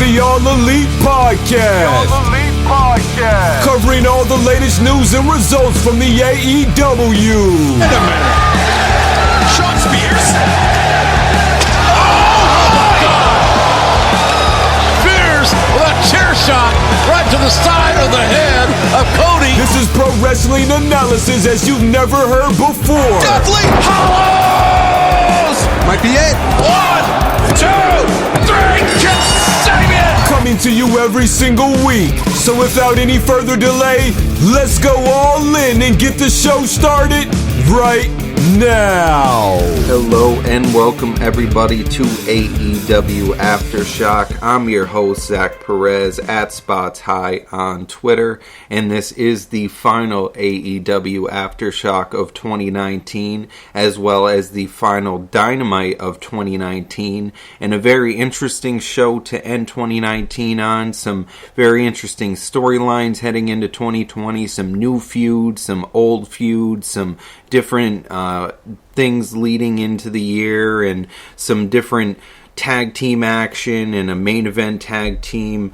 The All Elite Podcast. Covering all the latest news and results from the AEW. Wait a minute. Sean Spears? Spears with a chair shot right to the side of the head of Cody. This is pro wrestling analysis as you've never heard before. Deathly Hallows! Might be it. 1, 2, 3, Kasabian! Coming to you every single week. So without any further delay, let's go all in and get the show started right now. Hello and welcome everybody to AEW Aftershock. I'm your host Zach Perez at Spots High on Twitter, and this is the final AEW Aftershock of 2019, as well as the final Dynamite of 2019, and a very interesting show to end 2019 on. Some very interesting storylines heading into 2020, some new feuds, some old feuds, some different things leading into the year, and some different tag team action and a main event tag team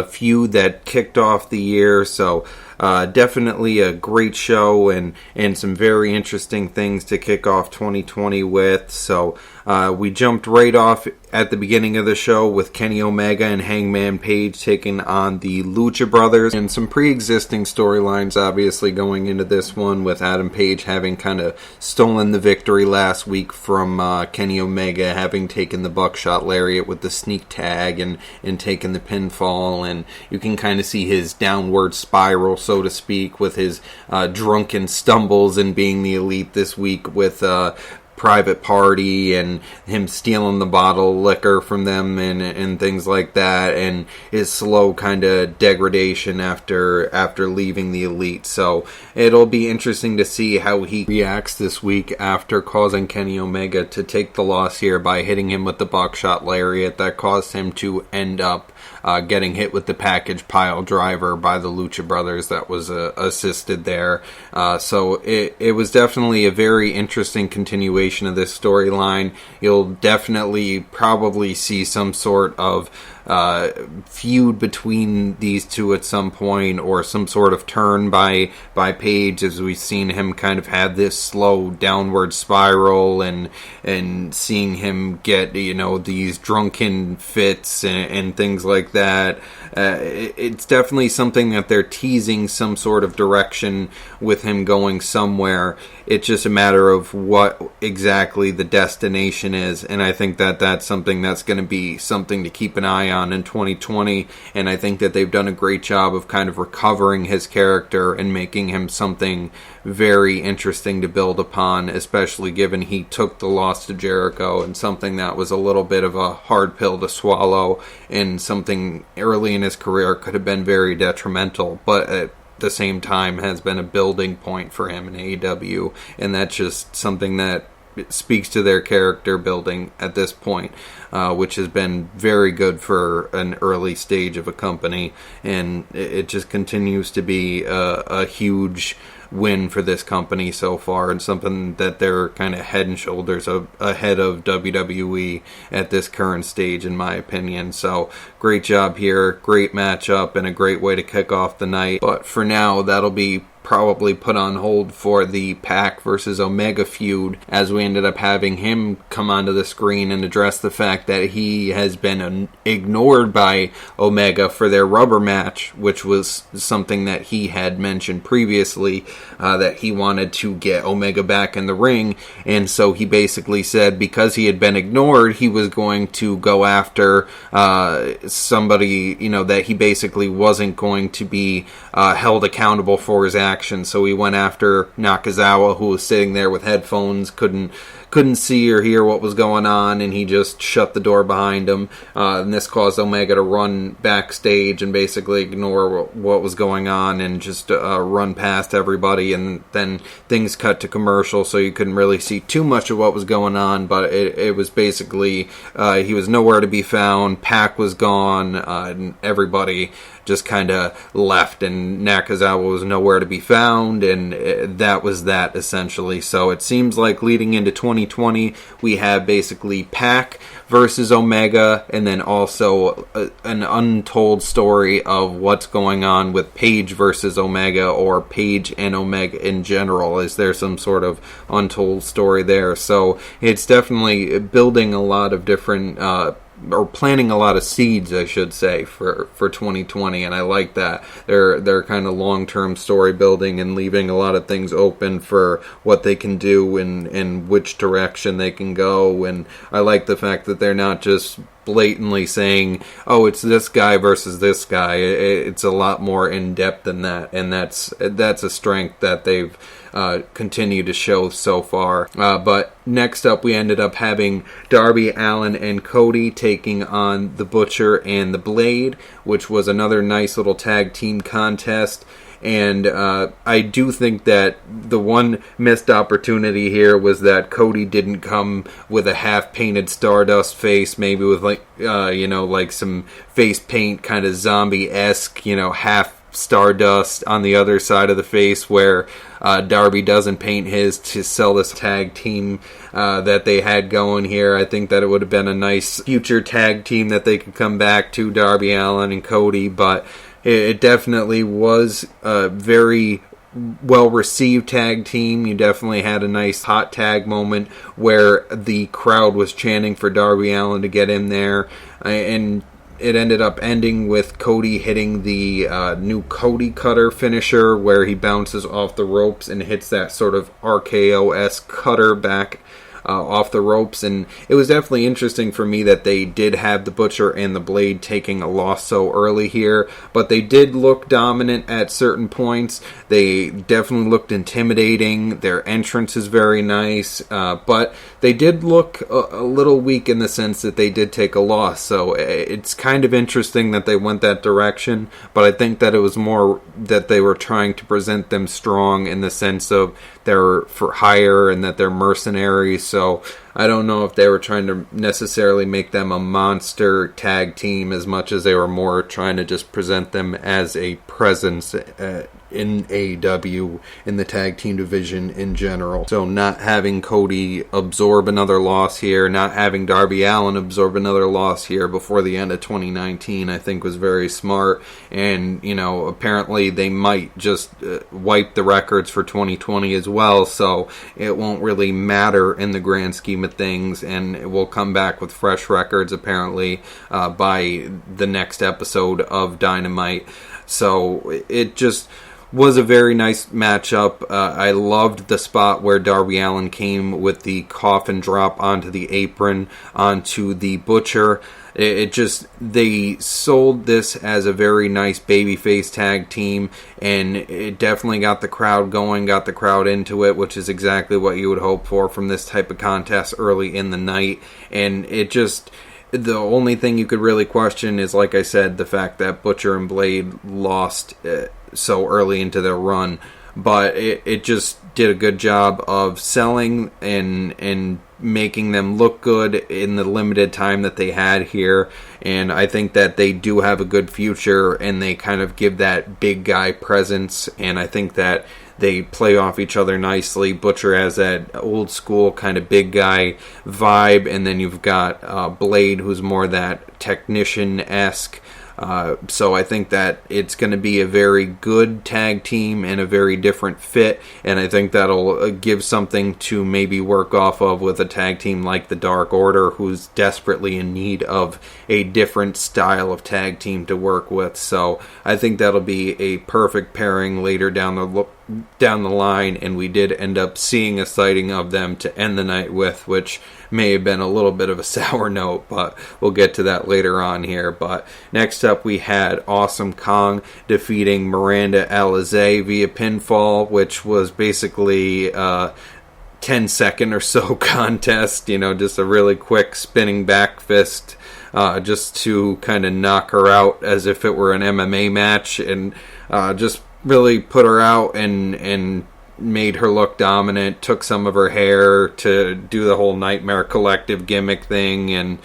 feud that kicked off the year. So definitely a great show and some very interesting things to kick off 2020 with. So we jumped right off at the beginning of the show with Kenny Omega and Hangman Page taking on the Lucha Brothers, and some pre-existing storylines obviously going into this one, with Adam Page having kind of stolen the victory last week from Kenny Omega, having taken the buckshot lariat with the sneak tag and taken the pinfall, and you can kind of see his downward spiral, so to speak, with his drunken stumbles and being the Elite this week with Private Party and him stealing the bottle of liquor from them and things like that, and his slow kind of degradation after leaving the Elite. So it'll be interesting to see how he reacts this week after causing Kenny Omega to take the loss here by hitting him with the buckshot lariat that caused him to end up getting hit with the package pile driver by the Lucha Brothers that was assisted there. So it was definitely a very interesting continuation of this storyline. You'll definitely probably see some sort of feud between these two at some point, or some sort of turn by Page, as we've seen him kind of have this slow downward spiral, and seeing him get, these drunken fits and things like that. It's definitely something that they're teasing some sort of direction with him going somewhere. It's just a matter of what exactly the destination is, and I think that that's something that's going to be something to keep an eye on in 2020, and I think that they've done a great job of kind of recovering his character and making him something very interesting to build upon, especially given he took the loss to Jericho, and something that was a little bit of a hard pill to swallow, and something early in his career could have been very detrimental, but at the same time has been a building point for him in AEW, and that's just something that speaks to their character building at this point, which has been very good for an early stage of a company, and it just continues to be a huge win for this company so far, and something that they're kind of head and shoulders ahead of WWE at this current stage, in my opinion. So great job here, great matchup, and a great way to kick off the night. But for now, that'll be probably put on hold for the Pac versus Omega feud, as we ended up having him come onto the screen and address the fact that he has been ignored by Omega for their rubber match, which was something that he had mentioned previously, that he wanted to get Omega back in the ring, and so he basically said because he had been ignored, he was going to go after somebody, that he basically wasn't going to be held accountable for his actions. So he went after Nakazawa, who was sitting there with headphones, couldn't see or hear what was going on, and he just shut the door behind him. And this caused Omega to run backstage and basically ignore what was going on and just run past everybody. And then things cut to commercial, so you couldn't really see too much of what was going on. But it was basically he was nowhere to be found. Pac was gone, and everybody just kind of left, and Nakazawa was nowhere to be found, and that was that, essentially. So it seems like leading into 2020, 2020, we have basically Pac versus Omega, and then also an untold story of what's going on with Paige versus Omega, or Paige and Omega in general. Is there some sort of untold story there? So it's definitely building a lot of different or planting a lot of seeds, I should say, for 2020, and I like that. They're kind of long-term story building and leaving a lot of things open for what they can do and which direction they can go, and I like the fact that they're not just blatantly saying, oh, it's this guy versus this guy. It's a lot more in-depth than that, and that's a strength that they've continued to show so far. But next up, we ended up having Darby Allin and Cody taking on the Butcher and the Blade, which was another nice little tag team contest. And I do think that the one missed opportunity here was that Cody didn't come with a half-painted Stardust face, maybe with like some face paint, kind of zombie-esque, half Stardust on the other side of the face, where Darby doesn't paint his to sell this tag team that they had going here. I think that it would have been a nice future tag team that they could come back to, Darby Allin and Cody, but it definitely was a very well-received tag team. You definitely had a nice hot tag moment where the crowd was chanting for Darby Allin to get in there, and it ended up ending with Cody hitting the new Cody Cutter finisher, where he bounces off the ropes and hits that sort of RKO-esque cutter back off the ropes. And it was definitely interesting for me that they did have the Butcher and the Blade taking a loss so early here, but they did look dominant at certain points. They definitely looked intimidating. Their entrance is very nice, but they did look a little weak in the sense that they did take a loss. So it's kind of interesting that they went that direction, but I think that it was more that they were trying to present them strong in the sense of they're for hire and that they're mercenaries. So I don't know if they were trying to necessarily make them a monster tag team as much as they were more trying to just present them as a presence in AEW in the tag team division in general. So not having Cody absorb another loss here, not having Darby Allin absorb another loss here before the end of 2019, I think was very smart. And, apparently they might just wipe the records for 2020 as well, so it won't really matter in the grand scheme of things, and it will come back with fresh records apparently by the next episode of Dynamite. So it just was a very nice matchup. I loved the spot where Darby Allin came with the coffin drop onto the apron onto the Butcher. They sold this as a very nice babyface tag team, and it definitely got the crowd going, got the crowd into it, which is exactly what you would hope for from this type of contest early in the night. And the only thing you could really question is, like I said, the fact that Butcher and Blade lost so early into their run. But it just did a good job of selling and making them look good in the limited time that they had here. And I think that they do have a good future, and they kind of give that big guy presence, and I think that they play off each other nicely. Butcher has that old school kind of big guy vibe, and then you've got Blade, who's more that technician-esque. So I think that it's going to be a very good tag team and a very different fit, and I think that'll give something to maybe work off of with a tag team like the Dark Order, who's desperately in need of a different style of tag team to work with. So I think that'll be a perfect pairing later down the line, and we did end up seeing a sighting of them to end the night with, which may have been a little bit of a sour note, but we'll get to that later on here. But next up, we had Awesome Kong defeating Miranda Alizé via pinfall, which was basically 10-second or so contest, just a really quick spinning back fist just to kind of knock her out as if it were an MMA match, and just really put her out and made her look dominant, took some of her hair to do the whole Nightmare Collective gimmick thing, and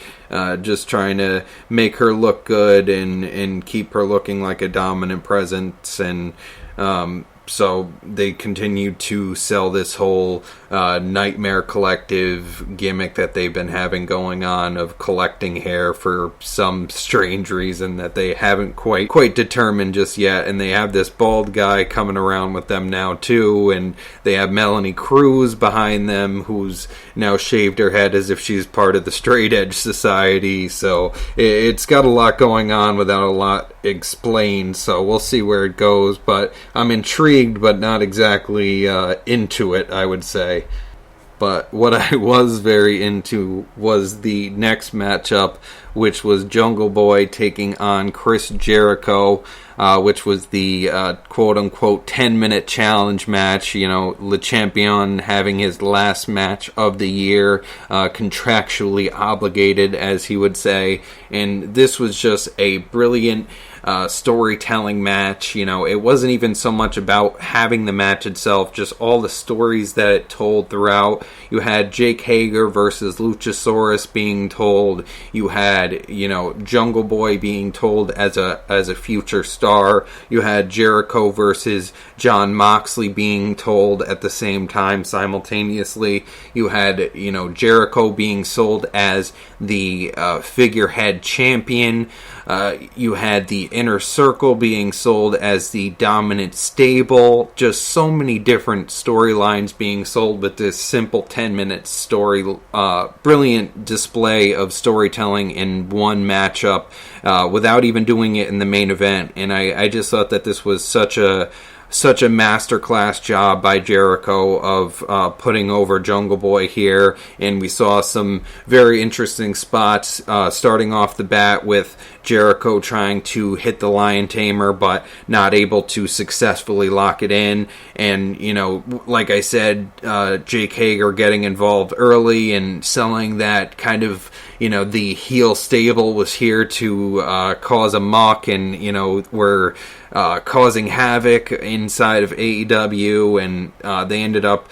just trying to make her look good and keep her looking like a dominant presence. And So they continue to sell this whole Nightmare Collective gimmick that they've been having going on of collecting hair for some strange reason that they haven't quite determined just yet. And they have this bald guy coming around with them now too, and they have Melanie Cruz behind them, who's now shaved her head as if she's part of the Straight Edge Society. So it's got a lot going on without a lot explained, so we'll see where it goes, but I'm intrigued but not exactly into it, I would say. But what I was very into was the next matchup, which was Jungle Boy taking on Chris Jericho, which was the quote-unquote 10-minute challenge match. You know, Le Champion having his last match of the year, contractually obligated, as he would say. And this was just a brilliant storytelling match. You know, it wasn't even so much about having the match itself, just all the stories that it told throughout. You had Jake Hager versus Luchasaurus being told. You had, you know, Jungle Boy being told as a future star. You had Jericho versus Jon Moxley being told at the same time simultaneously. You had, you know, Jericho being sold as the figurehead champion. You had the Inner Circle being sold as the dominant stable. Just so many different storylines being sold with this simple 10-minute story. Brilliant display of storytelling in one matchup without even doing it in the main event. And I just thought that this was such a masterclass job by Jericho of putting over Jungle Boy here, and we saw some very interesting spots starting off the bat with Jericho trying to hit the Lion Tamer but not able to successfully lock it in, and, you know, like I said, Jake Hager getting involved early and selling that kind of, you know, the heel stable was here to cause a muck, and, you know, we're causing havoc inside of AEW, and they ended up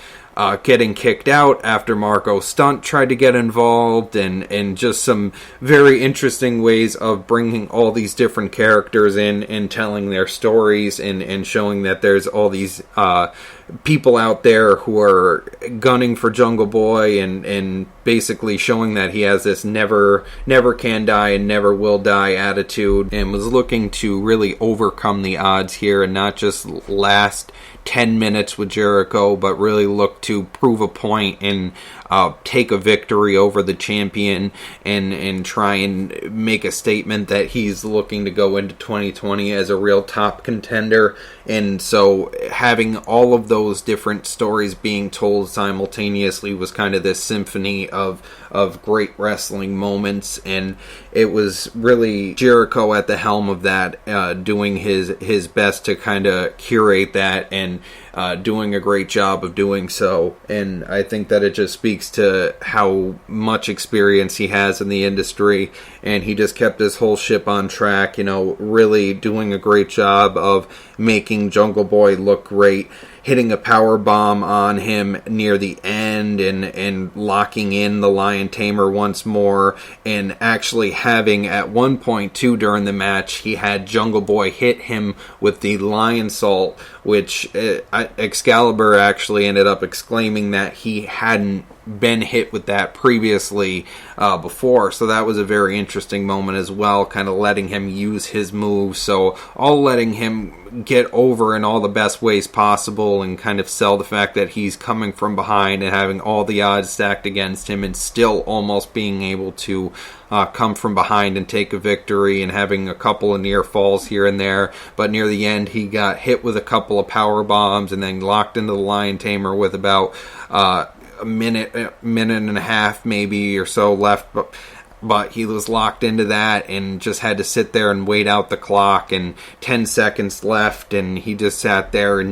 getting kicked out after Marco Stunt tried to get involved, and just some very interesting ways of bringing all these different characters in and telling their stories, and showing that there's all these people out there who are gunning for Jungle Boy, and basically showing that he has this never can die and never will die attitude, and was looking to really overcome the odds here and not just last 10 minutes with Jericho, but really look to prove a point and take a victory over the champion, and try and make a statement that he's looking to go into 2020 as a real top contender. And so having all of those different stories being told simultaneously was kind of this symphony of great wrestling moments, and it was really Jericho at the helm of that, doing his best to kind of curate that, and doing a great job of doing so. And I think that it just speaks to how much experience he has in the industry, and he just kept his whole ship on track, you know, really doing a great job of making Jungle Boy look great, hitting a power bomb on him near the end, and locking in the Lion Tamer once more, and actually having at one point too during the match, he had Jungle Boy hit him with the Lion Salt, which Excalibur actually ended up exclaiming that he hadn't been hit with that previously before, so that was a very interesting moment as well, kind of letting him use his moves, so all letting him get over in all the best ways possible, and kind of sell the fact that he's coming from behind and having all the odds stacked against him, and still almost being able to come from behind and take a victory, and having a couple of near falls here and there, but near the end he got hit with a couple of power bombs, and then locked into the Lion Tamer with about a minute and a half maybe or so left, but he was locked into that and just had to sit there and wait out the clock, and 10 seconds left, and he just sat there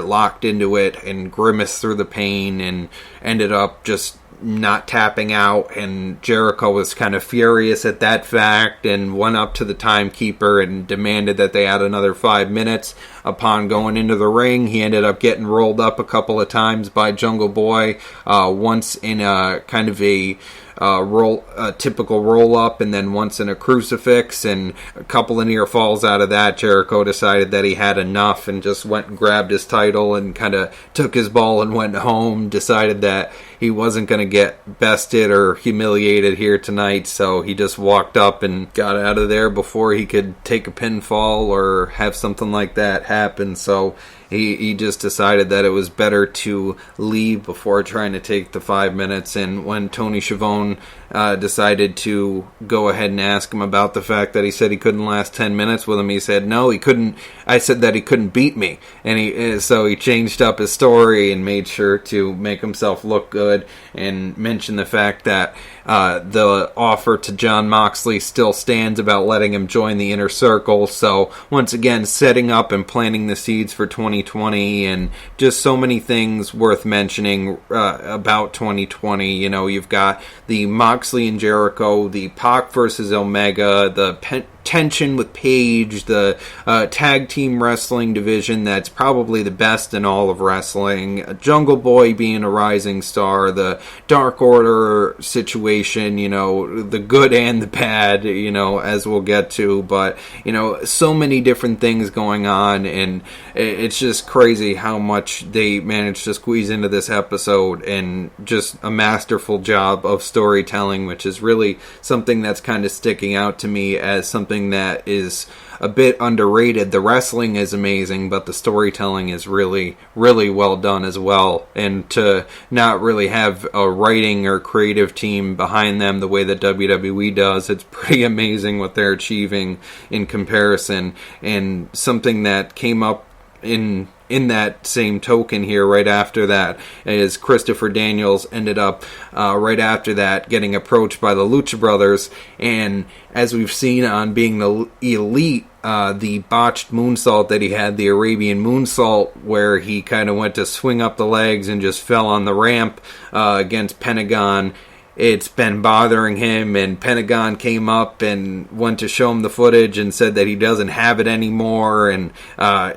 locked into it and grimaced through the pain, and ended up just not tapping out. And Jericho was kind of furious at that fact, and went up to the timekeeper and demanded that they had another 5 minutes. Upon going into the ring, he ended up getting rolled up a couple of times by Jungle Boy, once in a kind of a typical roll up and then once in a crucifix, and a couple of near falls out of that. Jericho decided that he had enough and just went and grabbed his title and kind of took his ball and went home, decided that he wasn't going to get bested or humiliated here tonight, so he just walked up and got out of there before he could take a pinfall or have something like that happen. So he just decided that it was better to leave before trying to take the 5 minutes. And when Tony Schiavone decided to go ahead and ask him about the fact that he said he couldn't last 10 minutes with him, he said, no, he couldn't. I said that he couldn't beat me. And so he changed up his story and made sure to make himself look good and mention the fact that the offer to Jon Moxley still stands about letting him join the Inner Circle. So once again, setting up and planting the seeds for 2020, and just so many things worth mentioning about 2020. You know, you've got the Moxley and Jericho, the Pac versus Omega, the tension with Paige, the tag team wrestling division that's probably the best in all of wrestling, Jungle Boy being a rising star, the Dark Order situation, you know, the good and the bad, you know, as we'll get to, but, you know, so many different things going on, and it's just crazy how much they managed to squeeze into this episode, and just a masterful job of storytelling, which is really something that's kind of sticking out to me as something that is a bit underrated. The wrestling is amazing, but the storytelling is really, really well done as well. And to not really have a writing or creative team behind them the way that WWE does, it's pretty amazing what they're achieving in comparison. And something that came up in that same token here right after that is Christopher Daniels ended up right after that getting approached by the Lucha Brothers, and as we've seen on Being the Elite, the botched moonsault that he had, the Arabian moonsault, where he kind of went to swing up the legs and just fell on the ramp against Pentagon. It's been bothering him, and Pentagon came up and went to show him the footage and said that he doesn't have it anymore. And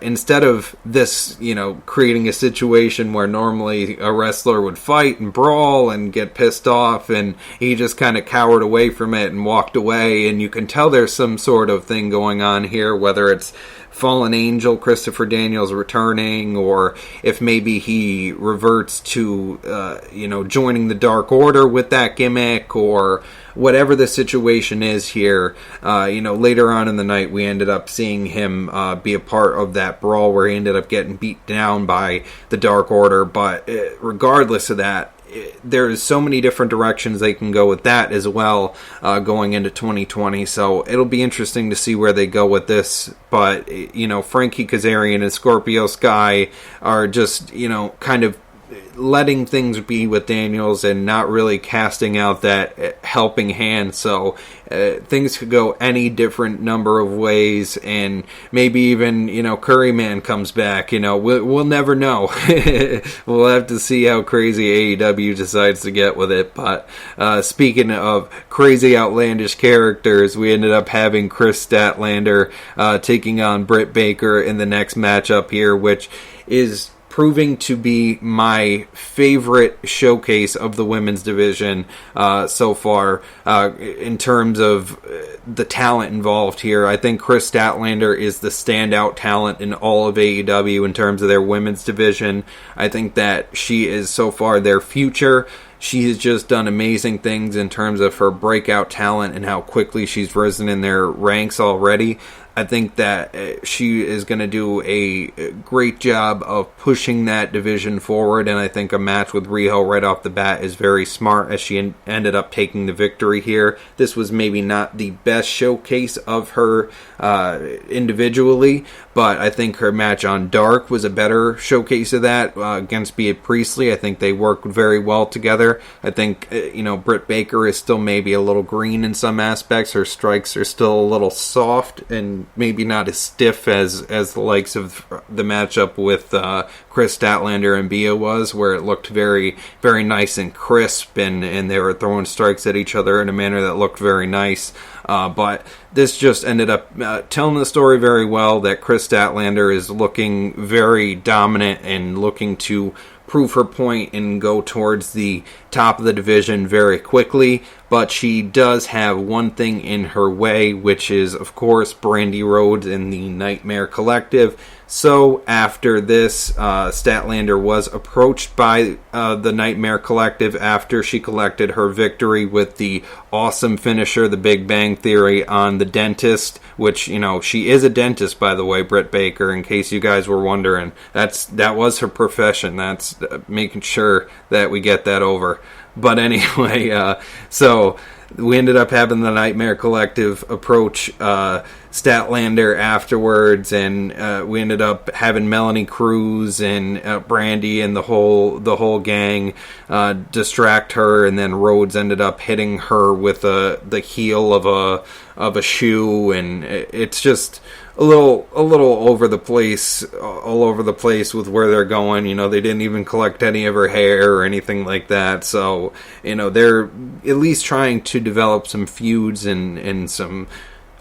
instead of this, you know, creating a situation where normally a wrestler would fight and brawl and get pissed off, and he just kind of cowered away from it and walked away. And you can tell there's some sort of thing going on here, whether it's Fallen Angel Christopher Daniels returning, or if maybe he reverts to joining the Dark Order with that gimmick, or whatever the situation is here. Later on in the night we ended up seeing him be a part of that brawl where he ended up getting beat down by the Dark Order, but regardless of that, there's so many different directions they can go with that as well going into 2020, so it'll be interesting to see where they go with this. But Frankie Kazarian and Scorpio Sky are just kind of letting things be with Daniels and not really casting out that helping hand, so things could go any different number of ways, and maybe even Curryman comes back. We'll never know. We'll have to see how crazy AEW decides to get with it. But speaking of crazy outlandish characters, we ended up having Chris Statlander taking on Britt Baker in the next matchup here, which is proving to be my favorite showcase of the women's division so far in terms of the talent involved here. I think Chris Statlander is the standout talent in all of AEW in terms of their women's division. I think that she is so far their future. She has just done amazing things in terms of her breakout talent and how quickly she's risen in their ranks already. I think that she is going to do a great job of pushing that division forward, and I think a match with Riho right off the bat is very smart, as she ended up taking the victory here. This was maybe not the best showcase of her individually, but I think her match on Dark was a better showcase of that against Bea Priestley. I think they worked very well together. I think Britt Baker is still maybe a little green in some aspects. Her strikes are still a little soft and maybe not as stiff as the likes of the matchup with Chris Statlander and Bea was, where it looked very, very nice and crisp, and they were throwing strikes at each other in a manner that looked very nice. But this just ended up telling the story very well, that Chris Statlander is looking very dominant and looking to prove her point and go towards the top of the division very quickly. But she does have one thing in her way, which is, of course, Brandy Rhodes and the Nightmare Collective. So after this, Statlander was approached by the Nightmare Collective after she collected her victory with the awesome finisher, the Big Bang Theory, on the dentist, which, you know, she is a dentist, by the way, Britt Baker, in case you guys were wondering. That was her profession. That's making sure that we get that over. But anyway, so we ended up having the Nightmare Collective approach Statlander afterwards, and we ended up having Melanie Cruz and Brandy and the whole gang distract her, and then Rhodes ended up hitting her with the heel of a shoe, and it's just a little all over the place with where they're going. You know, they didn't even collect any of her hair or anything like that. So, you know, they're at least trying to develop some feuds and some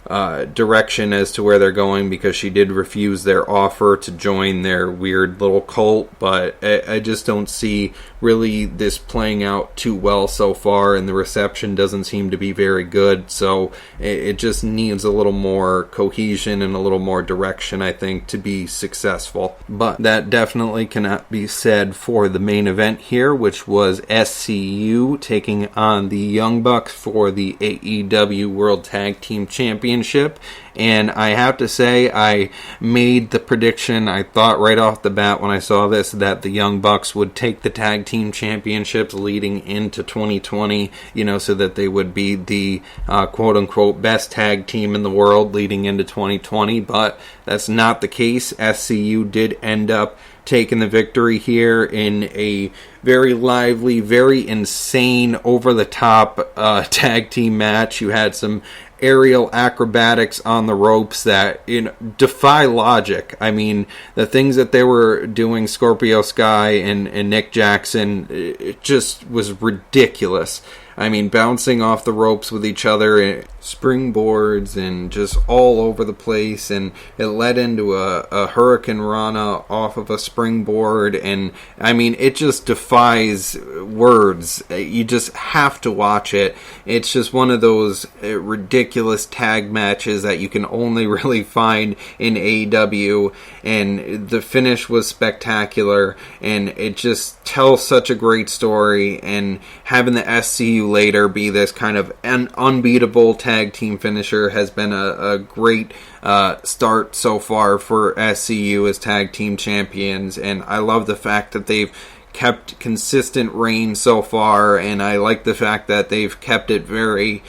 direction as to where they're going, because she did refuse their offer to join their weird little cult. But I just don't see really this playing out too well so far, and the reception doesn't seem to be very good. So it just needs a little more cohesion and a little more direction, I think, to be successful. But that definitely cannot be said for the main event here, which was SCU taking on the Young Bucks for the AEW World Tag Team Championship. And I have to say, I made the prediction, I thought right off the bat when I saw this, that the Young Bucks would take the tag team championships leading into 2020, you know, so that they would be the quote-unquote best tag team in the world leading into 2020, but that's not the case. SCU did end up taking the victory here in a very lively, very insane, over-the-top tag team match. You had some aerial acrobatics on the ropes that, you know, defy logic. I mean, the things that they were doing, Scorpio Sky and Nick Jackson, it just was ridiculous. I mean, bouncing off the ropes with each other, springboards, and just all over the place. And it led into a Hurricane Rana off of a springboard. And, I mean, it just defies words. You just have to watch it. It's just one of those ridiculous tag matches that you can only really find in AEW. And the finish was spectacular. And it just tells such a great story. And having the SCU later be this kind of an unbeatable tag team finisher has been a great start so far for SCU as tag team champions. And I love the fact that they've kept consistent reign so far, and I like the fact that they've kept it very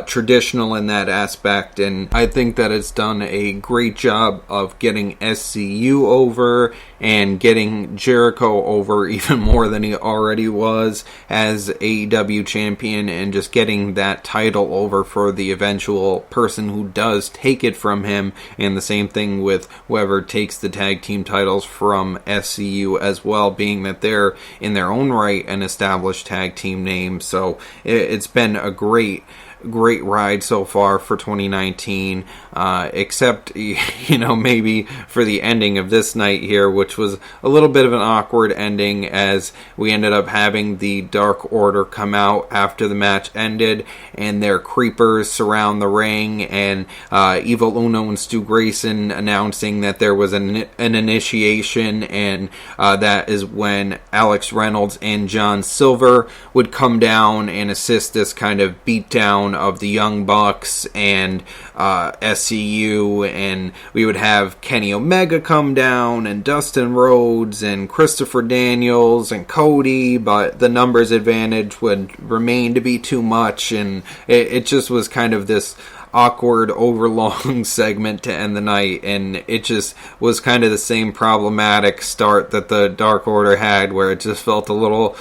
traditional in that aspect, and I think that it's done a great job of getting SCU over and getting Jericho over even more than he already was as AEW champion, and just getting that title over for the eventual person who does take it from him, and the same thing with whoever takes the tag team titles from SCU as well, being that they're in their own right an established tag team name. So it's been a great ride so far for 2019, except, you know, maybe for the ending of this night here, which was a little bit of an awkward ending, as we ended up having the Dark Order come out after the match ended, and their creepers surround the ring, and Evil Uno and Stu Grayson announcing that there was an initiation, and that is when Alex Reynolds and John Silver would come down and assist this kind of beatdown of the Young Bucks and SCU, and we would have Kenny Omega come down, and Dustin Rhodes, and Christopher Daniels, and Cody, but the numbers advantage would remain to be too much, and it just was kind of this awkward, overlong segment to end the night, and it just was kind of the same problematic start that the Dark Order had, where it just felt a little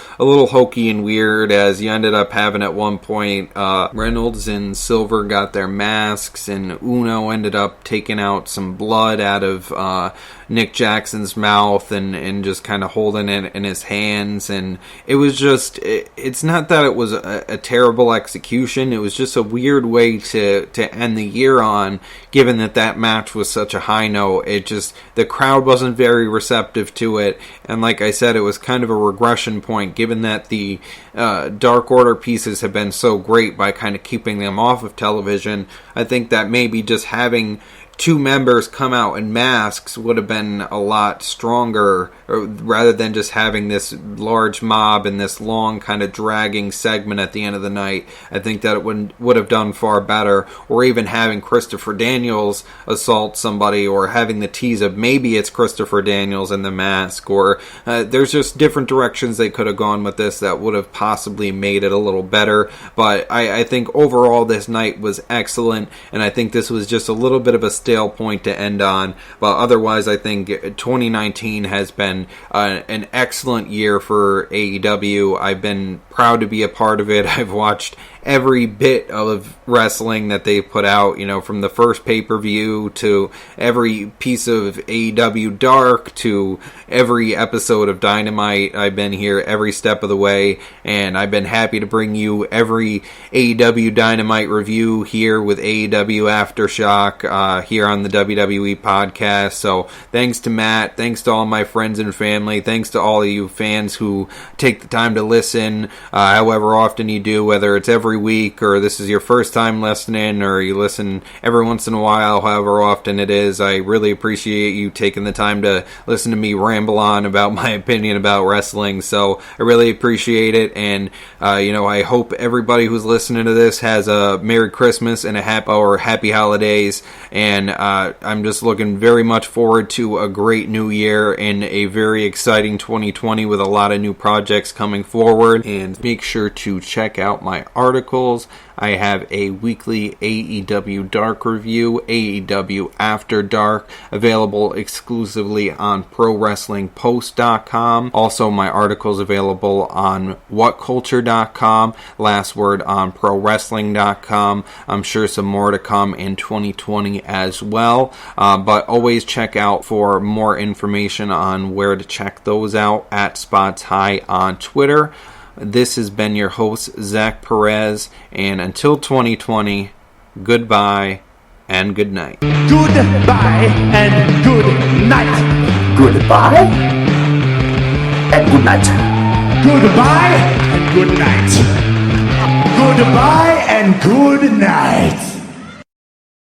hokey and weird, as you ended up having at one point Reynolds and Silver got their masks, and Uno ended up taking out some blood out of Nick Jackson's mouth and just kind of holding it in his hands. And it was just, it's not that it was a terrible execution. It was just a weird way to end the year on, given that match was such a high note. The crowd wasn't very receptive to it. And like I said, it was kind of a regression point, given that the Dark Order pieces have been so great by kind of keeping them off of television. I think that maybe just having two members come out in masks would have been a lot stronger, rather than just having this large mob and this long kind of dragging segment at the end of the night. I think that it would have done far better, or even having Christopher Daniels assault somebody, or having the tease of maybe it's Christopher Daniels in the mask, or there's just different directions they could have gone with this that would have possibly made it a little better. But I think overall this night was excellent, and I think this was just a little bit of a stale point to end on. But otherwise, I think 2019 has been an excellent year for AEW. I've been proud to be a part of it. I've watched every bit of wrestling that they put out, from the first pay-per-view to every piece of AEW Dark to every episode of Dynamite. I've been here every step of the way, and I've been happy to bring you every AEW Dynamite review here with AEW Aftershock here on the WWE podcast. So thanks to Matt, thanks to all my friends and family, thanks to all of you fans who take the time to listen, however often you do, whether it's every week or this is your first time listening or you listen every once in a while, however often it is. I really appreciate you taking the time to listen to me ramble on about my opinion about wrestling. So I really appreciate it, and I hope everybody who's listening to this has a Merry Christmas and a happy holidays, and I'm just looking very much forward to a great new year and a very exciting 2020 with a lot of new projects coming forward. And make sure to check out my articles. I have a weekly AEW Dark review, AEW After Dark, available exclusively on ProWrestlingPost.com. Also, my articles available on WhatCulture.com, Last Word on ProWrestling.com. I'm sure some more to come in 2020 as well, but always check out for more information on where to check those out at Spots High on Twitter. This has been your host, Zach Perez, and until 2020, goodbye and good night. Goodbye and good night. Goodbye and good night. Goodbye and good night. Goodbye and good night.